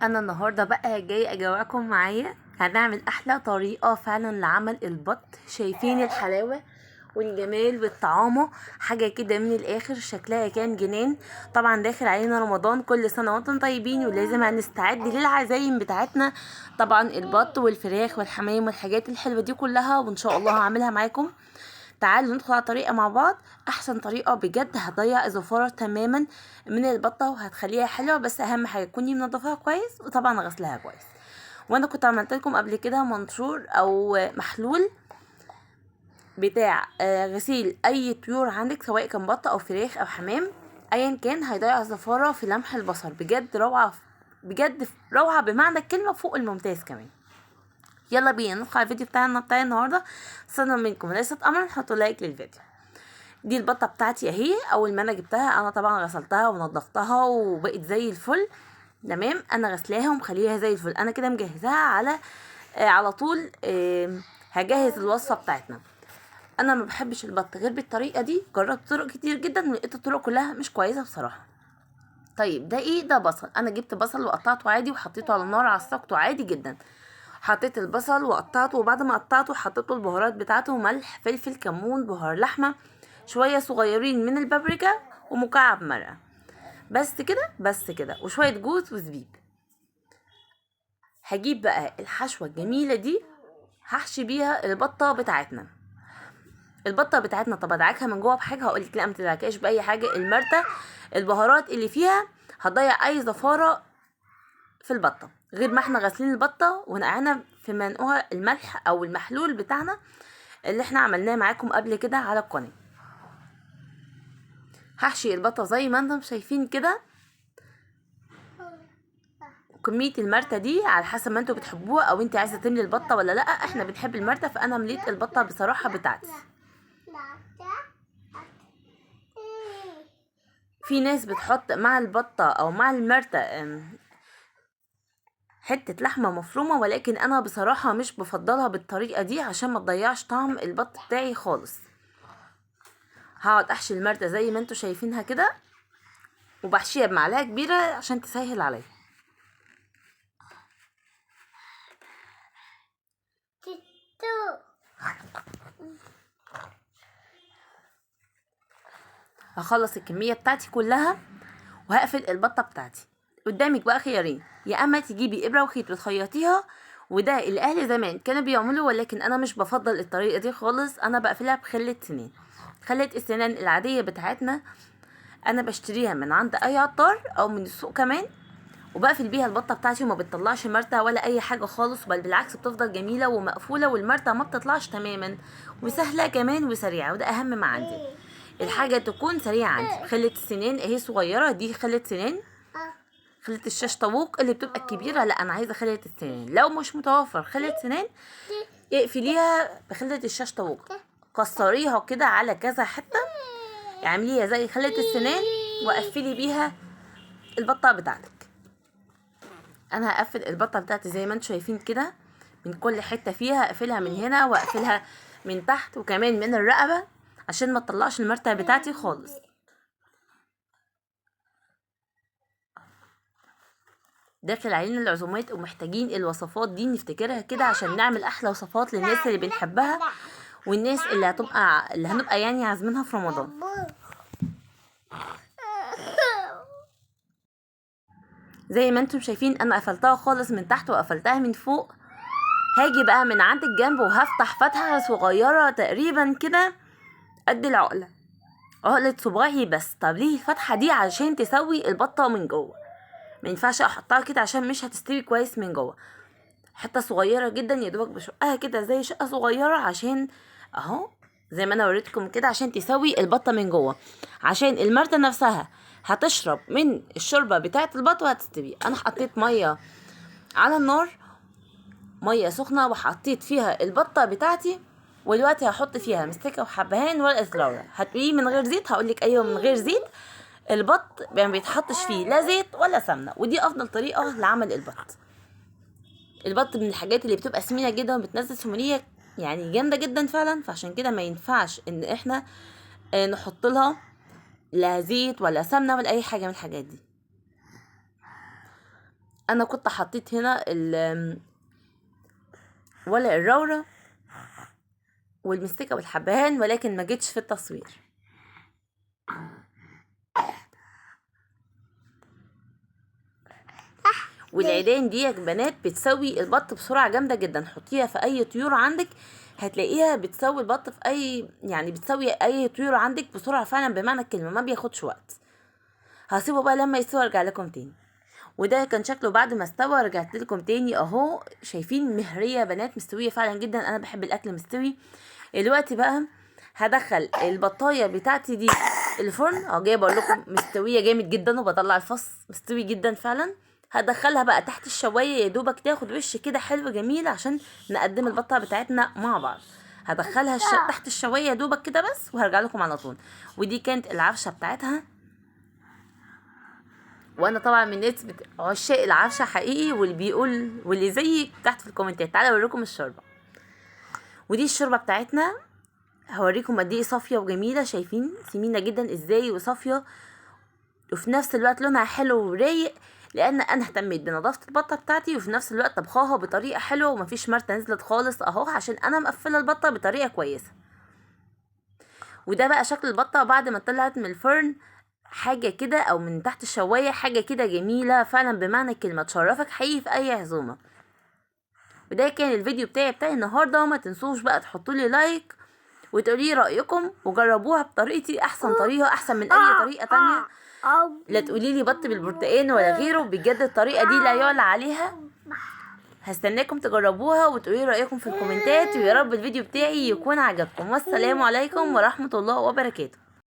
انا النهارده بقى جاي اجاوبكم معايا. هنعمل احلى طريقه فعلا لعمل البط. شايفين الحلاوه والجمال والطعامه، حاجه كده من الاخر شكلها كان جنان. طبعا داخل علينا رمضان، كل سنه وانتم طيبين، ولازم هنستعد للعزايم بتاعتنا. طبعا البط والفراخ والحمام والحاجات الحلوه دي كلها، وان شاء الله هعملها معاكم. تعالوا ندخل على طريقة مع بعض. احسن طريقة بجد هتضيع الزفارة تماما من البطة وهتخليها حلوة، بس اهم حاجة تكوني منضفاها كويس وطبعا غسلها كويس. وانا كنت عملت لكم قبل كده منشور او محلول بتاع غسيل اي طيور عندك، سواء كان بطة او فراخ او حمام، ايا كان هيضيع الزفارة في لمح البصر. بجد روعة، بجد روعة بمعنى الكلمة، فوق الممتاز كمان. يلا بينا ندخل على الفيديو بتاع النهارده. استنى منكم ليست امرا حطوا لايك للفيديو. دي البطه بتاعتي اهي. اول ما انا جبتها انا طبعا غسلتها ونضفتها وبقت زي الفل تمام. انا غسلاها ومخليها زي الفل. انا كده مجهزاها على طول. هجهز الوصفه بتاعتنا. انا ما بحبش البط غير بالطريقه دي. جربت طرق كتير جدا ولقيت الطرق كلها مش كويسه بصراحه. طيب ده ايه؟ ده بصل. انا جبت بصل وقطعته عادي وحطيته على النار، عصقته عادي جدا. حطيت البصل وقطعته، وبعد ما قطعته حطيته البهارات بتاعته: ملح، فلفل، كمون، بهار لحمه، شويه صغيرين من البابريكا، ومكعب مرقه. بس كده، بس كده، وشويه جوز وزبيب. هجيب بقى الحشوه الجميله دي، هحشي بيها البطه بتاعتنا. البطه بتاعتنا طب ادعكها من جوه بحاجه؟ هقولك لا، ما تدعكهاش باي حاجه. المرته البهارات اللي فيها هتضيع اي زفاره في البطه، غير ما احنا غاسلين البطه ونقعنا في منقوها الملح او المحلول بتاعنا اللي احنا عملناه معاكم قبل كده على القناه. هحشي البطه زي ما انتم شايفين كده. كميه المرته دي على حسب ما انتم بتحبوها، او انت عايزه تملي البطه ولا لا. احنا بنحب المرته، فانا مليت البطه بصراحه بتاعتي. في ناس بتحط مع البطه او مع المرته حته لحمه مفرومه، ولكن انا بصراحه مش بفضلها بالطريقه دي عشان ما تضيعش طعم البط بتاعي خالص. هقعد احشي المرته زي ما انتم شايفينها كده، وبحشيها بمعلقه كبيره عشان تسهل عليا. هخلص الكميه بتاعتي كلها وهقفل البطه بتاعتي. قدامك بقى خيارين: يا اما تجيبي ابره وخيط وتخيطيها، وده الاهل زمان كانوا بيعملوا، ولكن انا مش بفضل الطريقه دي خالص. انا بقفلها بخله سنان. خله السنان العاديه بتاعتنا انا بشتريها من عند اي عطار او من السوق كمان، وبقفل بيها البطه بتاعتي، وما بتطلعش مرته ولا اي حاجه خالص، بل بالعكس بتفضل جميله ومقفوله، والمرته ما بتطلعش تماما، وسهله كمان وسريعه، وده اهم ما عندي. الحاجه تكون سريعه عندي. خله السنان اهي صغيره، دي خله سنان. خلة الشاش طاووق اللي بتبقى الكبيرة لا، انا عايزة خلة السنان. لو مش متوفر خلة سنان، اقفليها بخلة الشاش طاووق. كسريها كده على كذا حتة، اعمليها زي خلة السنان، وقفلي بيها البطة بتاعتك. انا هقفل البطة بتاعتي زي ما انتم شايفين كده، من كل حتة فيها اقفلها من هنا، واقفلها من تحت وكمان من الرقبة، عشان ما تطلعش المرتة بتاعتي خالص. داخل علينا العزومات ومحتاجين الوصفات دي نفتكرها كده، عشان نعمل احلى وصفات للناس اللي بنحبها، والناس اللي هنبقى يعني عازمينها في رمضان. زي ما انتم شايفين انا قفلتها خالص من تحت وقفلتها من فوق. هاجي بقى من عند الجنب وهفتح فتحة صغيرة تقريبا كده قد العقلة، عقلة صباعي بس. طب ليه الفتحة دي؟ عشان تسوي البطة من جوه. ما ينفعش احطها كده عشان مش هتستوي كويس من جوه. حته صغيره جدا يا دوبك بشقها كده زي شقه صغيره، عشان اهو زي ما انا وريتكم كده، عشان تسوي البطه من جوه، عشان المرته نفسها هتشرب من الشوربه بتاعه البط وهتستوي. انا حطيت ميه على النار، ميه سخنه، وحطيت فيها البطه بتاعتي، ودلوقتي هحط فيها مستكه وحبهان ورقه لورا. هتقولي من غير زيت؟ هقولك ايوه من غير زيت. البط ما بيتحطش فيه لا زيت ولا سمنه، ودي افضل طريقه لعمل البط. البط من الحاجات اللي بتبقى سمينه جدا وبتنزل سمونيه يعني جامده جدا فعلا، فعشان كده ما ينفعش ان احنا نحط لها لا زيت ولا سمنه ولا اي حاجه من الحاجات دي. انا كنت حطيت هنا ورق الرورة والمستكة والحبهان، ولكن ما جيتش في التصوير. والعيدان دي يا بنات بتسوي البط بسرعه جامده جدا. حطيها في اي طيور عندك هتلاقيها بتسوي البط في اي، يعني بتسوي اي طيور عندك بسرعه فعلا بمعنى الكلمه، ما بياخدش وقت. هسيبه بقى لما يستوي ارجع لكم تاني. وده كان شكله بعد ما استوى. رجعت لكم تاني اهو، شايفين مهريه يا بنات، مستويه فعلا جدا. انا بحب الاكل مستوي. دلوقتي بقى هدخل البطايه بتاعتي دي الفرن. اهو جايه بقول لكم مستويه جامد جدا، وبطلع الفص مستوي جدا فعلا. هدخلها بقى تحت الشوايه يا دوبك تاخد وش كده حلو جميل عشان نقدم البطه بتاعتنا مع بعض. هدخلها تحت الشوايه يا دوبك كده بس، وهرجع لكم على طول. ودي كانت العفشه بتاعتها. وانا طبعا من ناس عشاق العفشه حقيقي، واللي بيقول واللي زيي تحت في الكومنتات. تعالوا اوريكم الشوربه. ودي الشوربه بتاعتنا، هوريكم قد ايه صافيه وجميله. شايفين سمينه جدا ازاي وصافيه، وفي نفس الوقت لونها حلو ورايق، لان انا اهتميت بنظافه البطه بتاعتي، وفي نفس الوقت طبخاها بطريقه حلوه ومفيش مرته نزلت خالص اهو، عشان انا مقفله البطه بطريقه كويسه. وده بقى شكل البطه بعد ما طلعت من الفرن، حاجه كده او من تحت الشوايه، حاجه كده جميله فعلا بمعنى الكلمه، تشرفك حقيقي في اي عزومه. وده كان الفيديو بتاعي النهارده. وما تنسوش بقى تحطوا لي لايك وتقولي رايكم، وجربوها بطريقتي، احسن طريقه احسن من اي طريقه تانية. لا تقولي لي بط بالبرتقال ولا غيره، بجد الطريقه دي لا يعلى عليها. هستناكم تجربوها وتقولي رايكم في الكومنتات. ويا رب الفيديو بتاعي يكون عجبكم، والسلام عليكم ورحمه الله وبركاته.